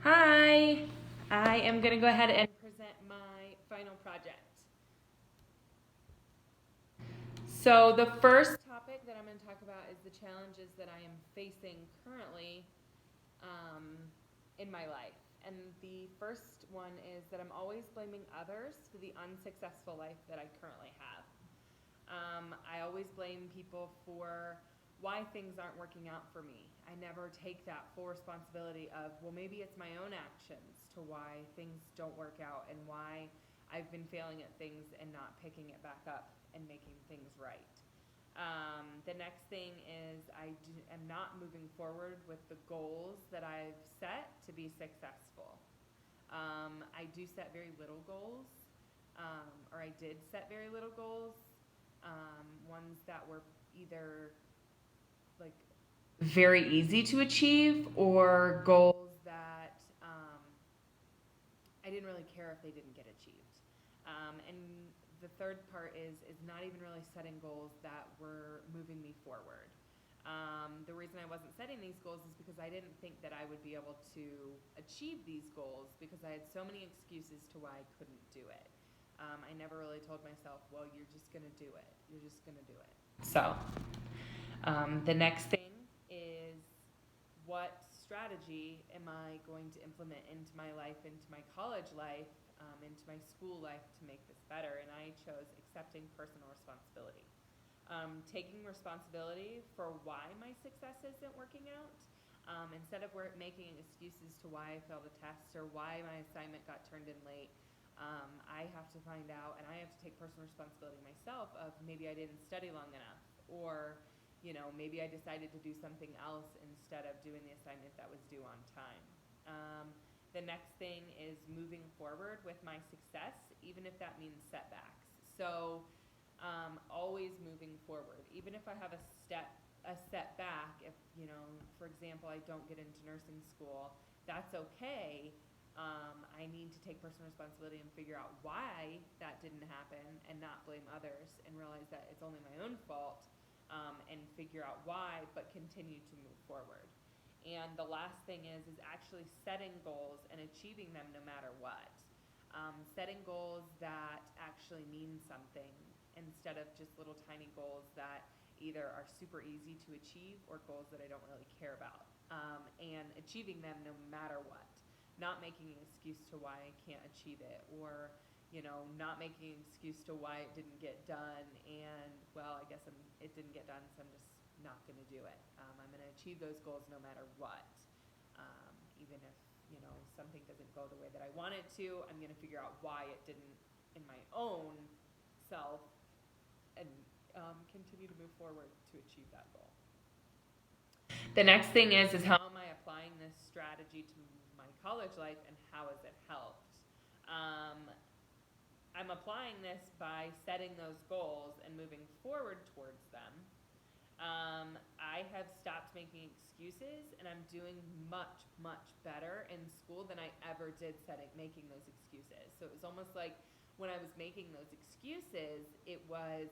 Hi, I am going to go ahead and present my final project. So the first topic that I'm going to talk about is the challenges that I am facing currently um, in my life. And the first one is that I'm always blaming others for the unsuccessful life that I currently have. I always blame people for why things aren't working out for me. I never take that full responsibility of, well, maybe it's my own actions to why things don't work out and why I've been failing at things and not picking it back up and making things right. The next thing is am not moving forward with the goals that I've set to be successful. I do set very little goals, or I did set very little goals, ones that were either like very easy to achieve or goals that I didn't really care if they didn't get achieved. And the third part is not even really setting goals that were moving me forward. The reason I wasn't setting these goals is because I didn't think that I would be able to achieve these goals because I had so many excuses to why I couldn't do it. I never really told myself, well, you're just going to do it. You're just going to do it. So the next thing is, what strategy am I going to implement into my life, into my college life, into my school life to make this better? And I chose accepting personal responsibility. Taking responsibility for why my success isn't working out. Instead of making excuses to why I failed a test or why my assignment got turned in late, I have to find out, and I have to take personal responsibility myself of maybe I didn't study long enough, or maybe I decided to do something else instead of doing the assignment that was due on time. The next thing is moving forward with my success, even if that means setbacks. So always moving forward, even if I have a setback. If for example, I don't get into nursing school, that's okay. I need to take personal responsibility and figure out why that didn't happen and not blame others and realize that it's only my own fault, and figure out why, but continue to move forward. And the last thing is actually setting goals and achieving them no matter what. Setting goals that actually mean something instead of just little tiny goals that either are super easy to achieve or goals that I don't really care about. And achieving them no matter what. Not making an excuse to why I can't achieve it, or not making an excuse to why it didn't get done, and well, I guess it didn't get done, so I'm just not going to do it. I'm going to achieve those goals no matter what. Even if something doesn't go the way that I want it to, I'm going to figure out why it didn't in my own self, and continue to move forward to achieve that goal. The next thing is how am I applying this strategy to my college life, and how has it helped? I'm applying this by setting those goals and moving forward towards them. I have stopped making excuses, and I'm doing much, much better in school than I ever did making those excuses. So it was almost like when I was making those excuses, it was,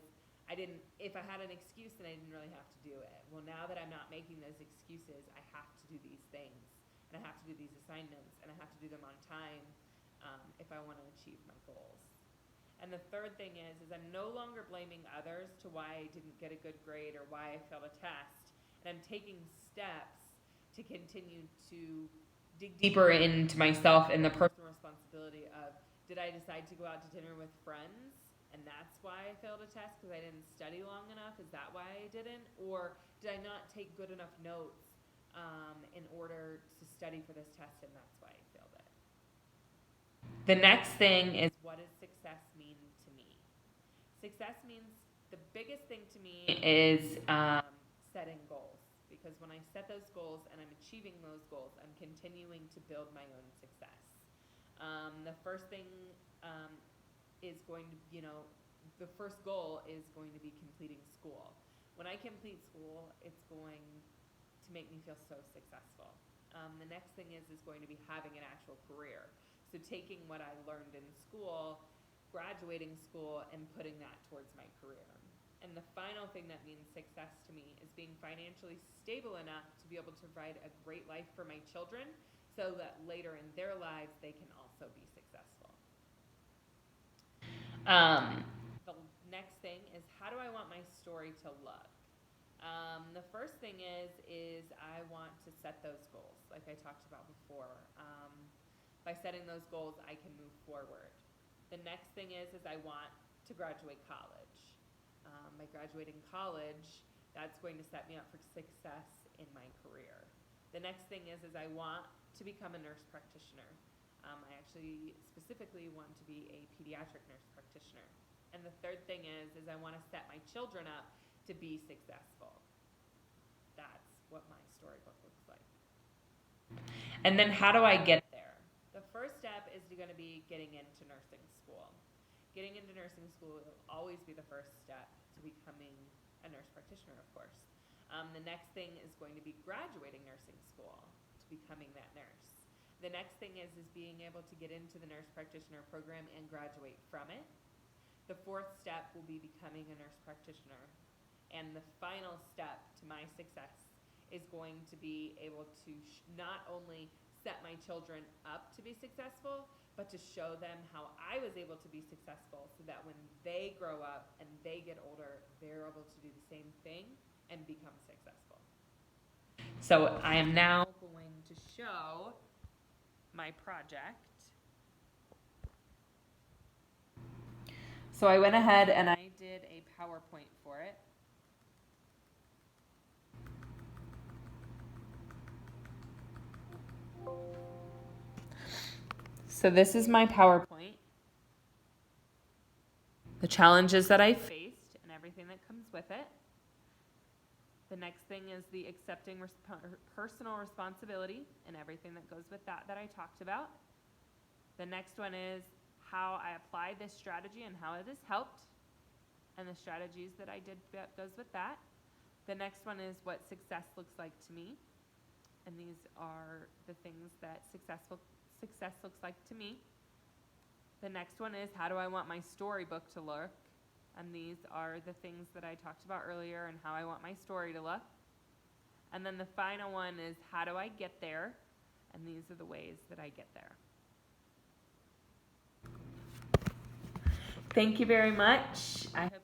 if I had an excuse, then I didn't really have to do it. Well, now that I'm not making those excuses, I have to do these things, and I have to do these assignments, and I have to do them on time, if I want to achieve my goals. And the third thing is I'm no longer blaming others to why I didn't get a good grade or why I failed a test, and I'm taking steps to continue to dig deeper into myself and the personal responsibility of, did I decide to go out to dinner with friends and that's why I failed a test because I didn't study long enough? Is that why I didn't? Or did I not take good enough notes in order to study for this test, and that's why I failed it? The next thing is, what does success mean to me? Success means, the biggest thing to me is setting goals. Because when I set those goals and I'm achieving those goals, I'm continuing to build my own success. The first thing is going to, the first goal is going to be completing school. When I complete school, it's going to make me feel so successful. The next thing is going to be having an actual career. So taking what I learned in school, graduating school, and putting that towards my career. And the final thing that means success to me is being financially stable enough to be able to provide a great life for my children so that later in their lives they can also be successful. The next thing is, how do I want my story to look? The first thing is I want to set those goals, like I talked about before. By setting those goals, I can move forward. The next thing is I want to graduate college. By graduating college, that's going to set me up for success in my career. The next thing is I want to become a nurse practitioner. I actually specifically want to be a pediatric nurse practitioner. And the third thing is I want to set my children up to be successful. That's what my storybook looks like. And then how do I get there? The first step is going to be getting into nursing school. Getting into nursing school will always be the first step to becoming a nurse practitioner, of course. The next thing is going to be graduating nursing school to becoming that nurse. The next thing is being able to get into the nurse practitioner program and graduate from it. The fourth step will be becoming a nurse practitioner. And the final step to my success is going to be able to not only set my children up to be successful, but to show them how I was able to be successful, so that when they grow up and they get older, they're able to do the same thing and become successful. So I am now going to show my project. So I went ahead and I did a PowerPoint for it. So this is my PowerPoint. The challenges that I faced and everything that comes with it. The next thing is the accepting personal responsibility and everything that goes with that I talked about. The next one is how I applied this strategy and how it has helped, and the strategies that I did that goes with that. The next one is what success looks like to me, and these are the things that success looks like to me. The next one is how do I want my storybook to look, and these are the things that I talked about earlier and how I want my story to look. And then the final one is how do I get there, and these are the ways that I get there. Thank you very much. I hope